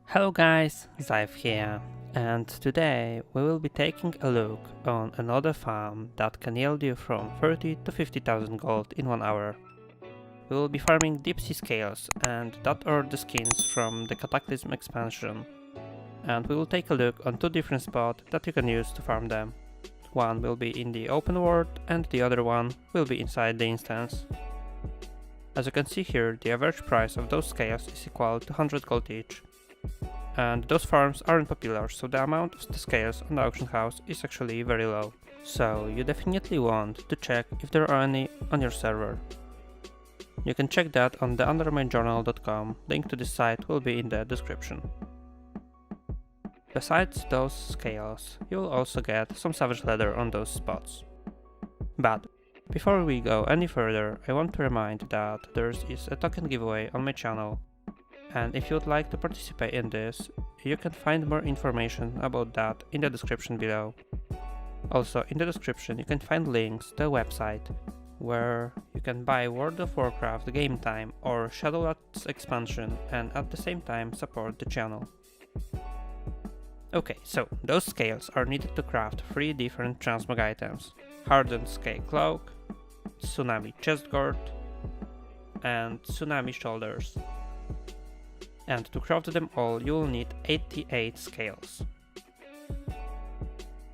Hello guys, Zaaif here, and today we will be taking a look on another farm that can yield you from 30 to 50,000 gold in 1 hour. We will be farming Deepsea scales, and that are the skins from the Cataclysm expansion. And we will take a look on two different spots that you can use to farm them. One will be in the open world and the other one will be inside the instance. As you can see here, the average price of those scales is equal to 100 gold each. And those farms aren't popular, so the amount of the scales on the auction house is actually very low. So you definitely want to check if there are any on your server. You can check that on the underminejournal.com, link to this site will be in the description. Besides those scales, you will also get some savage leather on those spots. But before we go any further, I want to remind that there is a token giveaway on my channel. And if you would like to participate in this, you can find more information about that in the description below. Also in the description you can find links to a website where you can buy World of Warcraft Game Time or Shadowlands expansion and at the same time support the channel. Okay, so those scales are needed to craft 3 different transmog items: Hardened Scale Cloak, Tsunami Chest Guard, and Tsunami Shoulders. And to craft them all you will need 88 scales.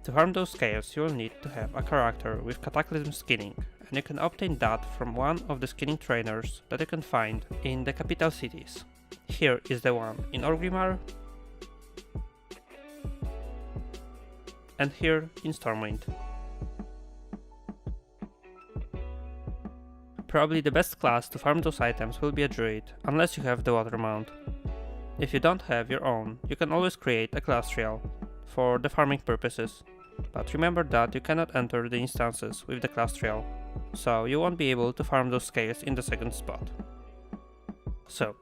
To farm those scales you will need to have a character with Cataclysm skinning, and you can obtain that from one of the skinning trainers that you can find in the capital cities. Here is the one in Orgrimmar, and here in Stormwind. Probably the best class to farm those items will be a druid, unless you have the water mount. If you don't have your own, you can always create a class trial for the farming purposes, but remember that you cannot enter the instances with the class trial, so you won't be able to farm those scales in the second spot. So,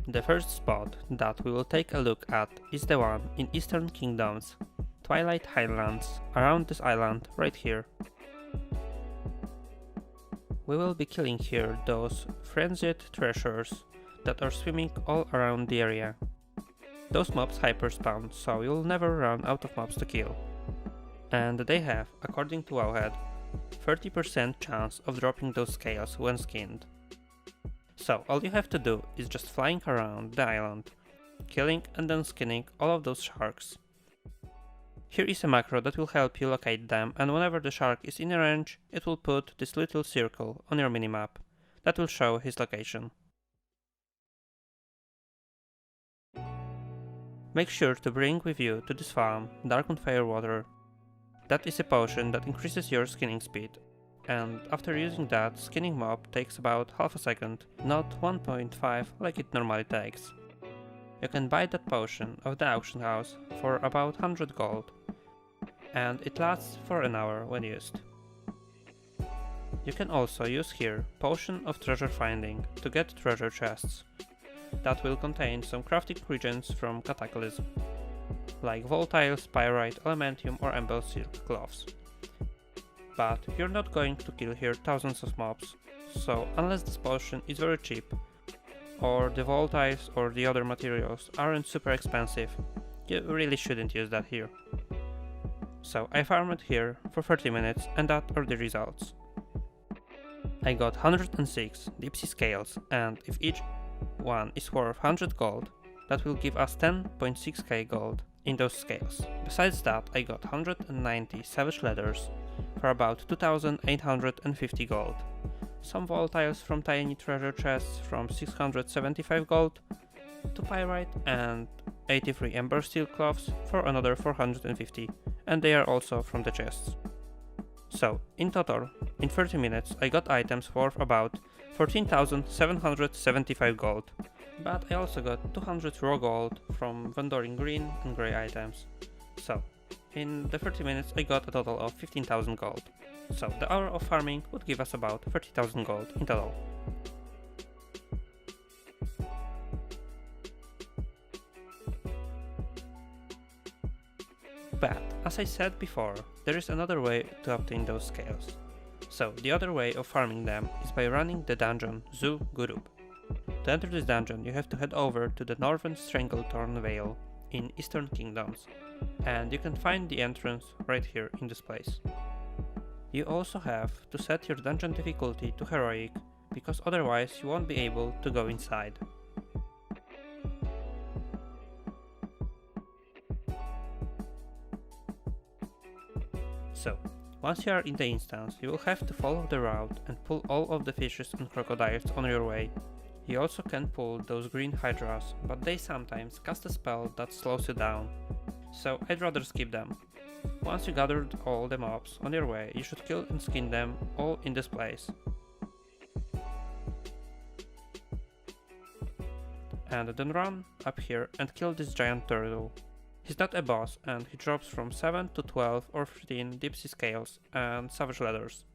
the first spot that we will take a look at is the one in Eastern Kingdoms, Twilight Highlands, around this island right here. We will be killing here those frenzied treasures that are swimming all around the area. Those mobs hyperspawn, so you'll never run out of mobs to kill. And they have, according to Wowhead, 30% chance of dropping those scales when skinned. So all you have to do is just flying around the island, killing and then skinning all of those sharks. Here is a macro that will help you locate them, and whenever the shark is in a range, it will put this little circle on your minimap that will show his location. Make sure to bring with you to this farm Darkened Fire Water. That is a potion that increases your skinning speed, and after using that, skinning mob takes about half a second, not 1.5 like it normally takes. You can buy that potion of the auction house for about 100 gold, and it lasts for an hour when used. You can also use here Potion of Treasure Finding to get treasure chests that will contain some crafting ingredients from Cataclysm, like volatiles, pyrite, elementium or embossed silk cloths. But you're not going to kill here thousands of mobs, so unless this potion is very cheap, or the volatiles or the other materials aren't super expensive, you really shouldn't use that here. So I farmed here for 30 minutes and that are the results. I got 106 Deepsea scales, and if each one is worth 100 gold, that will give us 10.6k gold in those scales. Besides that, I got 190 savage leathers for about 2850 gold, some volatiles from tiny treasure chests from 675 gold, 2 pyrite and 83 ember steel cloths for another 450, and they are also from the chests. So, in total, in 30 minutes I got items worth about 14,775 gold, but I also got 200 raw gold from vendoring green and grey items. So, in the 30 minutes I got a total of 15,000 gold. So, the hour of farming would give us about 30,000 gold in total. But, as I said before, there is another way to obtain those scales. So, the other way of farming them is by running the dungeon Zu Gurub. To enter this dungeon, you have to head over to the Northern Stranglethorn Vale in Eastern Kingdoms, and you can find the entrance right here in this place. You also have to set your dungeon difficulty to Heroic, because otherwise you won't be able to go inside. So, once you are in the instance, you will have to follow the route and pull all of the fishes and crocodiles on your way. You also can pull those green hydras, but they sometimes cast a spell that slows you down, so I'd rather skip them. Once you gathered all the mobs on your way, you should kill and skin them all in this place. And then run up here and kill this giant turtle. He's not a boss and he drops from 7 to 12 or 13 Deepsea scales and savage leathers.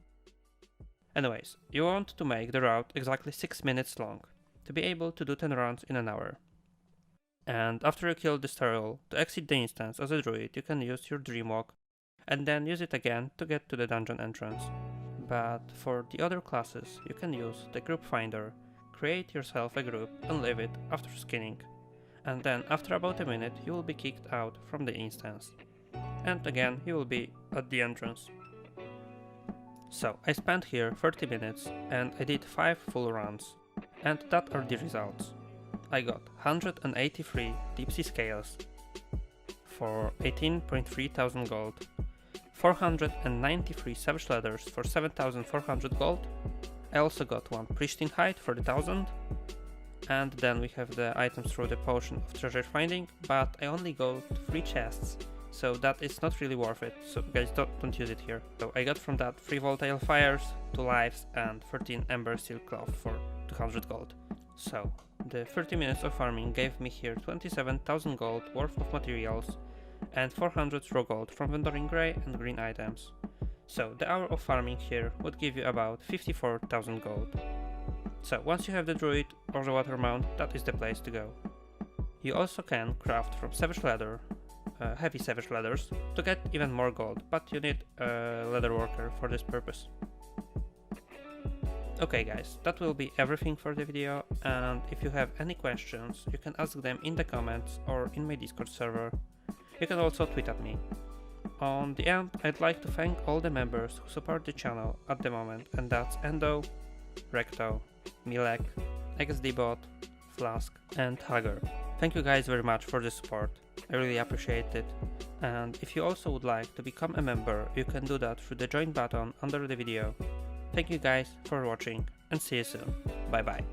Anyways, you want to make the route exactly 6 minutes long, to be able to do 10 runs in an hour. And after you kill this turtle, to exit the instance as a druid you can use your dream walk, and then use it again to get to the dungeon entrance. But for the other classes you can use the group finder, create yourself a group and leave it after skinning. And then after about a minute you will be kicked out from the instance. And again you will be at the entrance. So I spent here 30 minutes and I did 5 full runs. And that are the results. I got 183 Deepsea scales for 18.3 thousand gold, 493 savage leathers for 7,400 gold. I also got 1 pristine hide for the 1000. And then we have the items through the potion of treasure finding, but I only got 3 chests, so that is not really worth it, so guys don't use it here. So I got from that 3 volatile fires, 2 lives and 13 ember silk cloth for 200 gold. So the 30 minutes of farming gave me here 27,000 gold worth of materials and 400 raw gold from vendoring grey and green items. So the hour of farming here would give you about 54,000 gold. So once you have the druid or the water mount, that is the place to go. You also can craft from savage leather, heavy savage leathers, to get even more gold, but you need a leather worker for this purpose. Okay guys, that will be everything for the video, and if you have any questions, you can ask them in the comments or in my Discord server. You can also tweet at me. On the end, I'd like to thank all the members who support the channel at the moment, and that's Endo, Recto, Milek, XDBot, Flask and Hager. Thank you guys very much for the support, I really appreciate it. And if you also would like to become a member, you can do that through the join button under the video. Thank you guys for watching and see you soon. Bye bye.